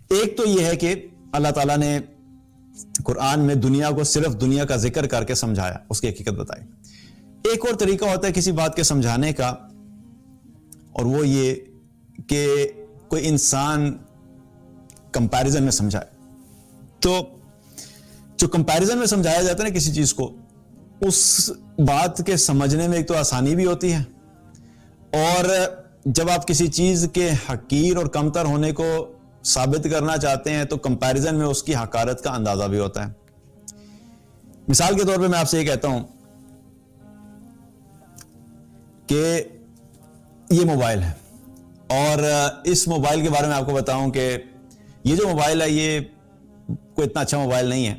ایک تو یہ ہے کہ اللہ تعالیٰ نے قرآن میں دنیا کو صرف دنیا کا ذکر کر کے سمجھایا، اس کی حقیقت بتائی۔ ایک اور طریقہ ہوتا ہے کسی بات کے سمجھانے کا، اور وہ یہ کہ کوئی انسان کمپیریزن میں سمجھائے۔ تو جو کمپیریزن میں سمجھایا جاتا ہے نا کسی چیز کو، اس بات کے سمجھنے میں ایک تو آسانی بھی ہوتی ہے، اور جب آپ کسی چیز کے حقیر اور کمتر ہونے کو ثابت کرنا چاہتے ہیں تو کمپیریزن میں اس کی حقارت کا اندازہ بھی ہوتا ہے۔ مثال کے طور پہ میں آپ سے یہ کہتا ہوں کہ یہ موبائل ہے، اور اس موبائل کے بارے میں آپ کو بتاؤں کہ یہ جو موبائل ہے یہ کوئی اتنا اچھا موبائل نہیں ہے،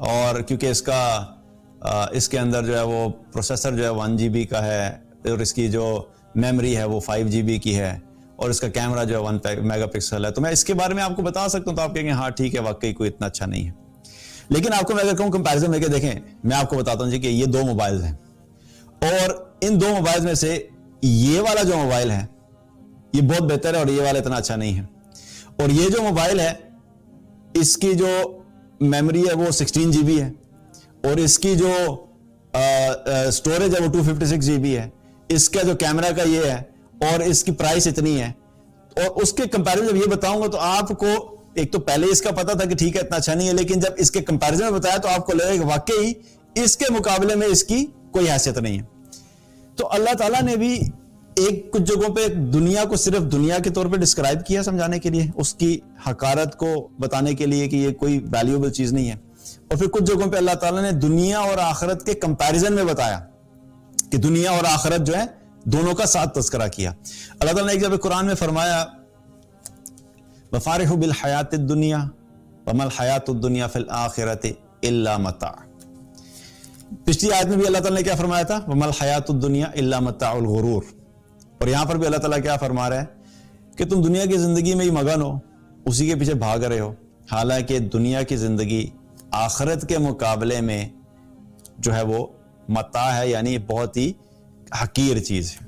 اور کیونکہ اس کے اندر جو ہے وہ پروسیسر جو ہے 1 GB کا ہے، اور اس کی جو میموری ہے وہ 5 GB کی ہے، اور اس کا کیمرہ جو ہے 1 میگا پکسل ہے۔ تو میں اس کے بارے میں آپ کو بتا سکتا ہوں تو آپ کہیں گے ہاں ٹھیک ہے، واقعی کوئی اتنا اچھا نہیں ہے۔ لیکن آپ کو میں اگر کہوں کمپیریزن میں کہ دیکھیں، میں آپ کو بتاتا ہوں جی کہ یہ 2 موبائلز ہیں، اور ان 2 موبائلز میں سے یہ والا جو موبائل ہے یہ بہت بہتر ہے، اور یہ والا اتنا اچھا نہیں ہے۔ اور یہ جو موبائل ہے اس کی جو میموری ہے وہ 16 GB ہے، اور اس کی جو سٹوریج ہے وہ 256 GB ہے، اس کا جو کیمرہ کا یہ ہے، اور اس کی پرائس اتنی ہے۔ اور اس کے کمپیریزن جب یہ بتاؤں گا تو آپ کو ایک تو پہلے اس کا پتا تھا کہ ٹھیک ہے اتنا اچھا نہیں ہے، لیکن جب اس کے کمپیریزن میں بتایا تو آپ کو لگے کہ واقعی اس کے مقابلے میں اس کی کوئی حیثیت نہیں ہے۔ تو اللہ تعالیٰ نے بھی ایک کچھ جگہوں پہ دنیا کو صرف دنیا کے طور پہ ڈسکرائب کیا سمجھانے کے لیے، اس کی حقارت کو بتانے کے لیے کہ یہ کوئی ویلیوبل چیز نہیں ہے، اور پھر کچھ جگہوں پہ اللہ تعالیٰ نے دنیا اور آخرت کے کمپیریزن میں بتایا کہ دنیا اور آخرت جو ہے دونوں کا ساتھ تذکرہ کیا۔ اللہ تعالیٰ نے ایک جگہ قرآن میں فرمایا وَفَارِحُ بِالْحَيَاةِ الدُّنْيَا وَمَا الْحَيَاةُ الدُّنْيَا فِي الْآخِرَةِ إِلَّا مَتَاعٌ۔ پچھلی آیت میں بھی اللہ تعالیٰ نے کیا فرمایا تھا؟ وَمَا الْحَيَاةُ الدُّنْيَا إِلَّا مَتَاعُ الْغُرُورِ۔ اور یہاں پر بھی اللہ تعالیٰ کیا فرما رہا ہے کہ تم دنیا کی زندگی میں ہی مگن ہو، اسی کے پیچھے بھاگ رہے ہو، حالانکہ دنیا کی زندگی آخرت کے مقابلے میں جو ہے وہ متاع ہے، یعنی بہت ہی حقیر چیز ہے۔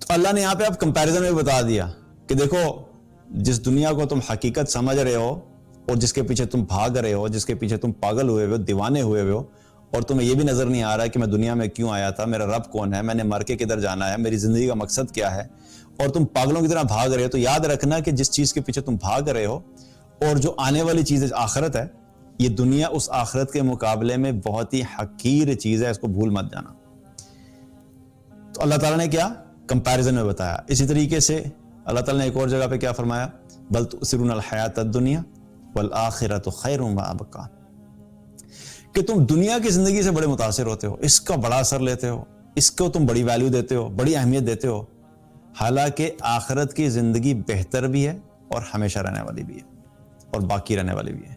تو اللہ نے یہاں پہ اب کمپیریزن میں بتا دیا کہ دیکھو جس دنیا کو تم حقیقت سمجھ رہے ہو، اور جس کے پیچھے تم بھاگ رہے ہو، جس کے پیچھے تم پاگل ہوئے ہو، دیوانے ہوئے ہو، اور تمہیں یہ بھی نظر نہیں آ رہا کہ میں دنیا میں کیوں آیا تھا، میرا رب کون ہے، میں نے مر کے کدھر جانا ہے، میری زندگی کا مقصد کیا ہے، اور تم پاگلوں کی طرح بھاگ رہے ہو، تو یاد رکھنا کہ جس چیز کے پیچھے تم بھاگ رہے ہو اور جو آنے والی چیز آخرت ہے، یہ دنیا اس آخرت کے مقابلے میں بہت ہی حقیر چیز ہے، اس کو بھول مت جانا۔ تو اللہ تعالیٰ نے کیا کمپیریزن میں بتایا۔ اسی طریقے سے اللہ تعالیٰ نے ایک اور جگہ پہ کیا فرمایا بل تؤثرون الحیات الدنیا والآخرۃ خیر وابقیٰ، کہ تم دنیا کی زندگی سے بڑے متاثر ہوتے ہو، اس کا بڑا اثر لیتے ہو، اس کو تم بڑی ویلیو دیتے ہو، بڑی اہمیت دیتے ہو، حالانکہ آخرت کی زندگی بہتر بھی ہے اور ہمیشہ رہنے والی بھی ہے اور باقی رہنے والی بھی ہے۔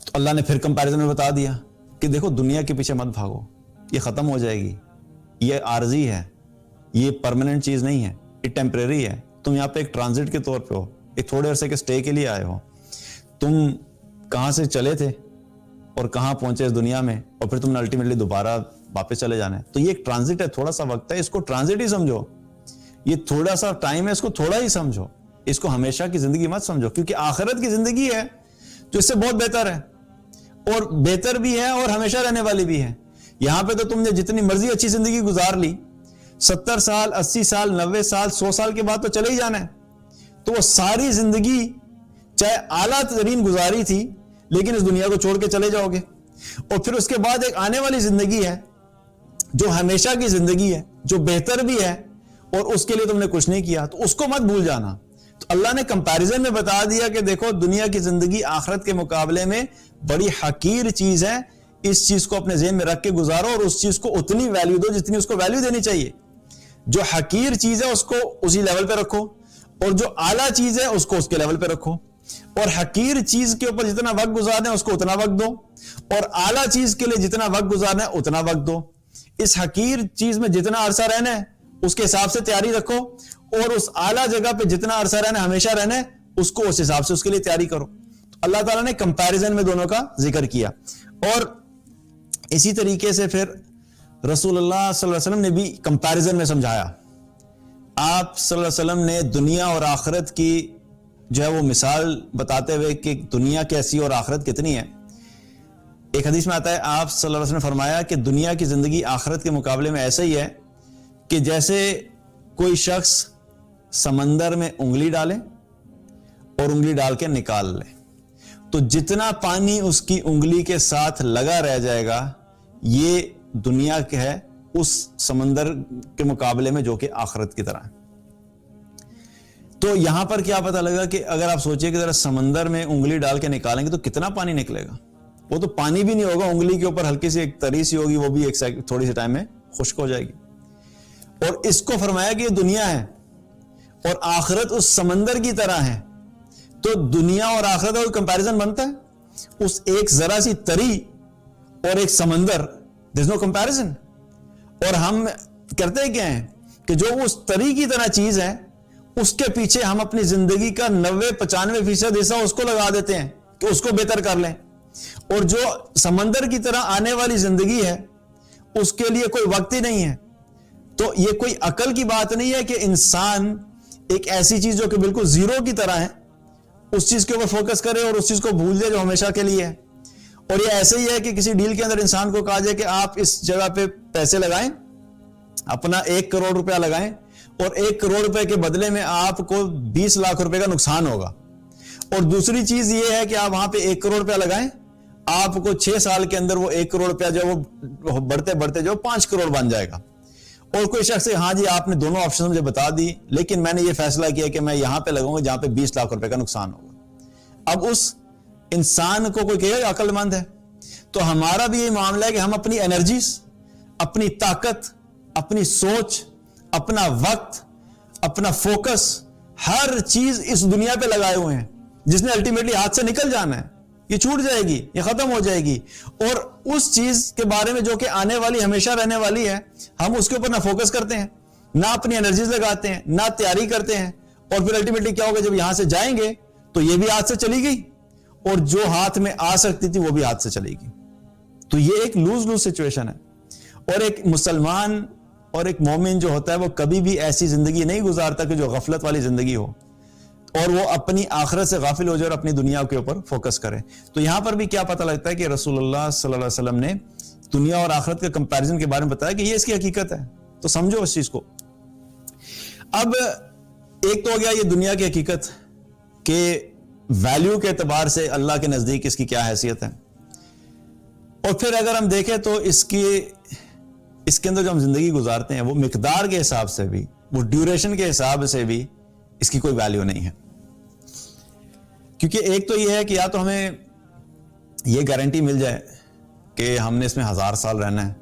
تو اللہ نے پھر کمپیریزن میں بتا دیا کہ دیکھو دنیا کے پیچھے مت بھاگو، یہ ختم ہو جائے گی، یہ عارضی ہے، یہ پرماننٹ چیز نہیں ہے، یہ ٹیمپریری ہے، تم یہاں پہ ایک ٹرانزٹ کے طور پہ ہو، ایک تھوڑے عرصے کے سٹے کے لیے آئے ہو، تم کہاں سے چلے تھے اور کہاں پہنچے اس دنیا میں، اور پھر تم نے الٹیمیٹلی دوبارہ واپس چلے جانا ہے۔ تو یہ ایک ٹرانزٹ ہے، تھوڑا سا وقت ہے، اس کو ٹرانزٹ ہی سمجھو، یہ تھوڑا سا ٹائم ہے، اس کو تھوڑا ہی سمجھو، اس کو ہمیشہ کی زندگی مت سمجھو، کیونکہ آخرت کی زندگی ہے جو اس سے بہت بہتر ہے، اور بہتر بھی ہے اور ہمیشہ رہنے والی بھی ہے۔ یہاں پہ تو تم نے جتنی مرضی اچھی زندگی گزار لی، 70 سال 80 سال 90 سال 100 سال کے بعد تو چلے ہی جانا ہے، تو وہ ساری زندگی چاہے اعلیٰ ترین گزاری تھی لیکن اس دنیا کو چھوڑ کے چلے جاؤ گے، اور پھر اس کے بعد ایک آنے والی زندگی ہے جو ہمیشہ کی زندگی ہے، جو بہتر بھی ہے، اور اس کے لیے تم نے کچھ نہیں کیا، تو اس کو مت بھول جانا۔ تو اللہ نے کمپیریزن میں بتا دیا کہ دیکھو دنیا کی زندگی آخرت کے مقابلے میں بڑی حقیر چیز ہے، اس چیز کو اپنے ذہن میں رکھ کے گزارو، اور اس چیز کو اتنی ویلیو دو جتنی اس کو ویلیو دینی چاہیے۔ جو حقیر چیز ہے اس کو اسی لیول پہ رکھو، اور جو اعلیٰ چیز ہے اس کو اس کے لیول پہ رکھو، اور حقیر چیز کے اوپر جتنا وقت گزارنا ہے اس کو اتنا وقت دو، اور اعلیٰ چیز کے لیے جتنا وقت گزارنا ہے اتنا وقت دو۔ اس حقیر چیز میں جتنا عرصہ رہنا ہے اس کے حساب سے تیاری رکھو، اور اس اعلیٰ جگہ پہ جتنا عرصہ رہنا ہے ہمیشہ رہنا ہے اس کو اس حساب سے اس کے لیے تیاری کرو۔ تو اللہ تعالیٰ نے کمپیریزن میں دونوں کا ذکر کیا، اور اسی طریقے سے پھر رسول اللہ صلی اللہ علیہ وسلم نے بھی کمپیریزن میں سمجھایا۔ آپ صلی اللہ علیہ وسلم نے دنیا اور آخرت کی جو ہے وہ مثال بتاتے ہوئے کہ دنیا کیسی اور آخرت کتنی ہے، ایک حدیث میں آتا ہے آپ صلی اللہ علیہ وسلم نے فرمایا کہ دنیا کی زندگی آخرت کے مقابلے میں ایسا ہی ہے کہ جیسے کوئی شخص سمندر میں انگلی ڈالے اور انگلی ڈال کے نکال لے، تو جتنا پانی اس کی انگلی کے ساتھ لگا رہ جائے گا یہ دنیا کے ہے اس سمندر کے مقابلے میں جو کہ آخرت کی طرح ہے۔ تو یہاں پر کیا پتہ لگا کہ اگر آپ سوچیں کہ ذرا سمندر میں انگلی ڈال کے نکالیں گے تو کتنا پانی نکلے گا، وہ تو پانی بھی نہیں ہوگا، انگلی کے اوپر ہلکی سی ایک تری سی ہوگی، وہ بھی ایک تھوڑی سی ٹائم میں خشک ہو جائے گی۔ اور اس کو فرمایا کہ یہ دنیا ہے اور آخرت اس سمندر کی طرح ہے، تو دنیا اور آخرت کا کوئی کمپیریزن بنتا ہے؟ اس ایک ذرا سی تری اور ایک سمندر، there is no comparison۔ اور ہم کرتے کیا ہیں کہ جو اس تری کی طرح چیز ہے اس کے پیچھے ہم اپنی زندگی کا 90-95% حصہ اس کو لگا دیتے ہیں کہ اس کو بہتر کر لیں، اور جو سمندر کی طرح آنے والی زندگی ہے اس کے لیے کوئی وقت ہی نہیں ہے۔ تو یہ کوئی عقل کی بات نہیں ہے کہ انسان ایک ایسی چیز جو کہ بالکل زیرو کی طرح ہے اس چیز کے اوپر فوکس کرے اور اس چیز کو بھول جائے جو ہمیشہ کے لیے ہے۔ اور یہ ایسے ہی ہے کہ کسی ڈیل کے اندر انسان کو کہا جائے کہ آپ اس جگہ پہ پیسے لگائیں، اپنا 1 کروڑ روپیہ لگائیں، اور 1 کروڑ روپے کے بدلے میں آپ کو 20 لاکھ روپے کا نقصان ہوگا۔ اور دوسری چیز یہ ہے کہ آپ وہاں پہ 1 کروڑ روپیہ لگائیں، آپ کو 6 سال کے اندر وہ 1 کروڑ روپیہ جو وہ بڑھتے بڑھتے جو 5 کروڑ بن جائے گا۔ اور کوئی شخص ہاں جی آپ نے دونوں آپشن مجھے بتا دی، لیکن میں نے یہ فیصلہ کیا کہ میں یہاں پہ لگاؤں گا جہاں پہ 20 لاکھ روپے کا نقصان ہوگا۔ اب اس انسان کو کوئی کہے گا عقل مند ہے؟ تو ہمارا بھی یہ معاملہ ہے کہ ہم اپنی انرجیز، اپنی طاقت، اپنی سوچ، اپنا وقت، اپنا فوکس، ہر چیز اس دنیا پہ لگائے ہوئے ہیں جس نے الٹیمیٹلی ہاتھ سے نکل جانا ہے، یہ چھوٹ جائے گی، یہ ختم ہو جائے گی۔ اور اس چیز کے بارے میں جو کہ آنے والی ہمیشہ رہنے والی ہے ہم اس کے اوپر نہ فوکس کرتے ہیں، نہ اپنی انرجیز لگاتے ہیں، نہ تیاری کرتے ہیں، اور پھر الٹیمیٹلی کیا ہوگا جب یہاں سے جائیں گے تو یہ بھی ہاتھ سے چلی گئی اور جو ہاتھ میں آ سکتی تھی وہ بھی ہاتھ سے چلی گئی۔ تو یہ ایک لوز لوز سچویشن ہے۔ اور ایک مسلمان اور ایک مومن جو ہوتا ہے وہ کبھی بھی ایسی زندگی نہیں گزارتا کہ جو غفلت والی زندگی ہو اور وہ اپنی آخرت سے غافل ہو جائے اور اپنی دنیا کے اوپر فوکس کرے۔ تو یہاں پر بھی کیا پتہ لگتا ہے کہ رسول اللہ صلی اللہ علیہ وسلم نے دنیا اور آخرت کے کمپیریزن کے بارے میں بتایا کہ یہ اس کی حقیقت ہے، تو سمجھو اس چیز کو۔ اب ایک تو ہو گیا یہ دنیا کی حقیقت کہ ویلیو کے اعتبار سے اللہ کے نزدیک اس کی کیا حیثیت ہے، اور پھر اگر ہم دیکھیں تو اس کے اندر جو ہم زندگی گزارتے ہیں وہ مقدار کے حساب سے بھی، وہ ڈیوریشن کے حساب سے بھی اس کی کوئی ویلیو نہیں ہے۔ کیونکہ ایک تو یہ ہے کہ یا تو ہمیں یہ گارنٹی مل جائے کہ ہم نے اس میں 1000 سال رہنا ہے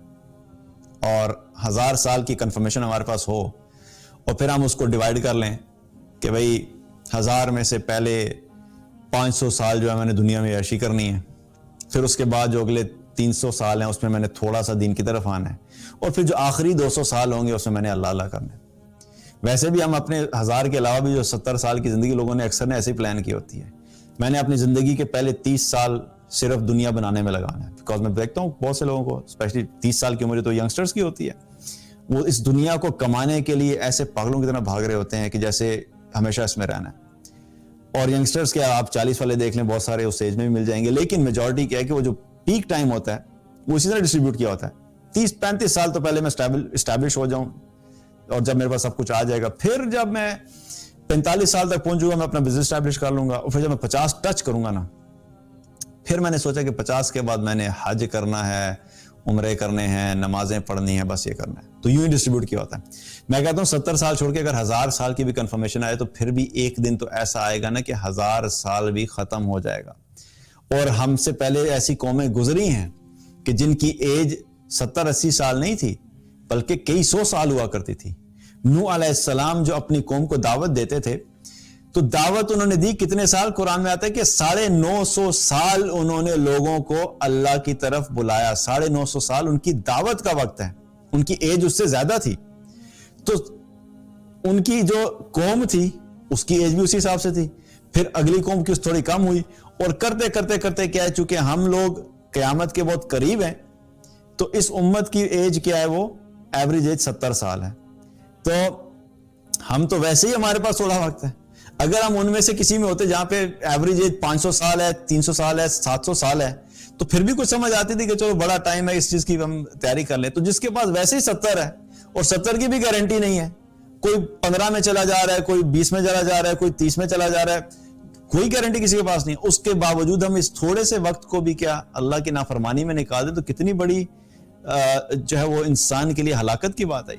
اور 1000 سال کی کنفرمیشن ہمارے پاس ہو، اور پھر ہم اس کو ڈیوائیڈ کر لیں کہ بھئی 1000 میں سے پہلے 500 سال جو ہے میں نے دنیا میں عیاشی کرنی ہے، پھر اس کے بعد جو اگلے 300 سال ہیں اس میں نے تھوڑا سا دین کی طرف آنا ہے، اور پھر جو آخری 200 سال ہوں گے اس میں میں نے اللہ اللہ کرنا ہے۔ ویسے بھی ہم اپنے 1000 کے علاوہ بھی جو 70 سال کی زندگی لوگوں نے اکثر نے ایسے ہی پلان کی ہوتی ہے، میں نے اپنی زندگی کے پہلے 30 سال صرف دنیا بنانے میں لگانا ہے۔ بیکاز میں دیکھتا ہوں بہت سے لوگوں کو، اسپیشلی 30 سال کی عمر تو ینگسٹرز کی ہوتی ہے، وہ اس دنیا کو کمانے کے لیے ایسے پاگلوں کی طرح بھاگ رہے ہوتے ہیں کہ جیسے ہمیشہ اس میں رہنا ہے۔ اور ینگسٹرز کے آپ 40 والے دیکھ لیں، بہت سارے اس ایج میں بھی مل جائیں گے، لیکن میجورٹی کیا ہے کہ وہ جو پیک ٹائم ہوتا ہے وہ اسی طرح ڈسٹریبیوٹ کیا ہوتا ہے۔ 30-35 سال تو پہلے میں اسٹیبلش ہو جاؤں، اور جب میرے پاس سب کچھ آ جائے گا، پھر جب میں 45 سال تک پہنچوں گا میں اپنا بزنس اسٹیبلش کر لوں گا، اور پھر جب میں 50 ٹچ کروں گا نا، پھر میں نے سوچا کہ 50 کے بعد میں نے حج کرنا ہے، عمرے کرنے ہیں، نمازیں پڑھنی ہیں، بس یہ کرنا ہے۔ تو یوں ہی ڈسٹریبیوٹ کیا ہوتا ہے۔ میں کہتا ہوں 70 سال چھوڑ کے اگر 1000 سال کی بھی کنفرمیشن آئے تو پھر بھی ایک دن تو ایسا آئے گا نا کہ 1000 سال بھی ختم ہو جائے گا۔ اور ہم سے پہلے ایسی قومیں گزری ہیں کہ جن کی ایج 70-80 سال نہیں تھی بلکہ کئی 100 سال ہوا کرتی تھی۔ نوح علیہ السلام جو اپنی قوم کو دعوت دیتے تھے تو دعوت انہوں نے دی کتنے سال؟ قرآن میں آتا ہے کہ 950 سال انہوں نے لوگوں کو اللہ کی طرف بلایا۔ 950 سال ان کی دعوت کا وقت ہے، ان کی ایج اس سے زیادہ تھی۔ تو ان کی جو قوم تھی اس کی ایج بھی اسی حساب سے تھی، پھر اگلی قوم کی تھوڑی کم ہوئی، اور کرتے کرتے کرتے کیا ہے، چونکہ ہم لوگ قیامت کے بہت قریب ہیں تو اس امت کی ایج کیا ہے، وہ ایوریج ایج 70 سال ہے۔ تو ہم تو ویسے ہی ہمارے پاس تھوڑا وقت ہے، اگر ہم ان میں سے کسی میں ہوتے جہاں پہ ایوریج ایج 500 سال ہے، 300 سال ہے، 700 سال ہے، تو پھر بھی کچھ سمجھ آتی تھی کہ چلو بڑا ٹائم ہے، اس چیز کی ہم تیاری کر لیں. تو جس کے پاس ویسے ہی 70 ہے اور 70 کی بھی گارنٹی نہیں ہے، کوئی 15 میں چلا جا رہا ہے، کوئی 20 میں چلا جا رہا ہے، کوئی 30 میں چلا جا رہا ہے، کوئی گارنٹی کسی کے پاس نہیں، اس کے باوجود ہم اس تھوڑے سے وقت کو بھی کیا اللہ کی نافرمانی میں نکال دیں، تو کتنی بڑی جو ہے وہ انسان کے لیے ہلاکت کی بات ہے.